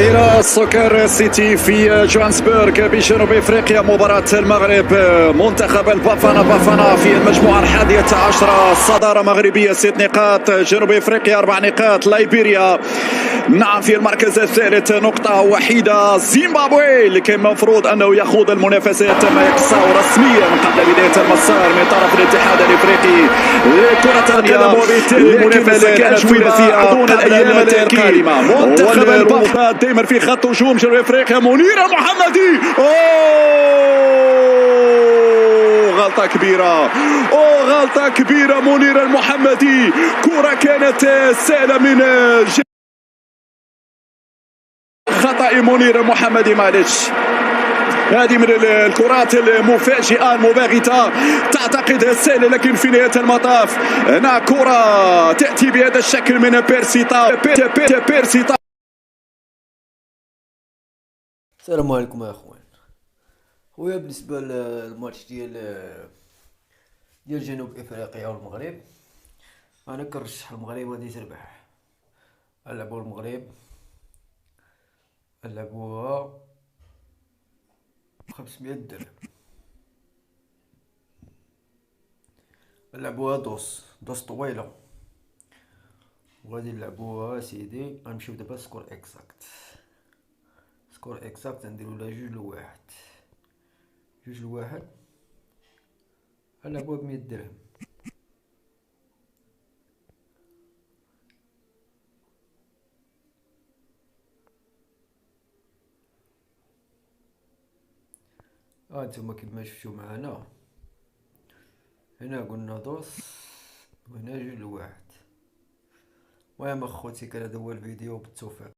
إلى السكر سيتي في جوهانسبرغ بجنوب افريقيا. مباراة المغرب منتخب البافانا في المجموعة 11، صدارة مغربية 6 نقاط، جنوب افريقيا 4 نقاط، ليبيريا نعم في المركز الثالث نقطة وحيدة، زيمبابوي اللي كان المفروض أنه يخوض المنافسات تم إقصاؤه رسميا قبل بداية المسار من طرف الاتحاد الإفريقي لكرة القدم، وبالتالي المنافسة كانت فيها دون الأيام القادمة. منتخب البافانا دائما في خط هجوم جنوب افريقيا. منير المحمدي، غلطة كبيرة، غلطة كبيرة. منير المحمدي، كرة كانت سهلة من خطأ منير المحمدي. معلش، هذه من الكرات المفاجئة المباغتة، تعتقد سهلة لكن في نهاية المطاف هنا كرة تأتي بهذا الشكل من بيرسيتا. السلام عليكم يا اخوان. خويا بالنسبه للماتش ديال جنوب افريقيا والمغرب، انا كنرشح المغرب غادي تربح. نلعبوا المغرب، نلعبوها 500 درهم، نلعبوها دوس طويله، وغادي نلعبوها سيدي. غنمشيو دابا سكور اكزاكت نديرو لها 2-1. 2-1 نلعبوها ب100 درهم. نتوما كيما شفتو معانا، هنا قلنا دوس وهنا 2-1. المهم اخوتي، كان هذا هو الفيديو، بالتوفيق.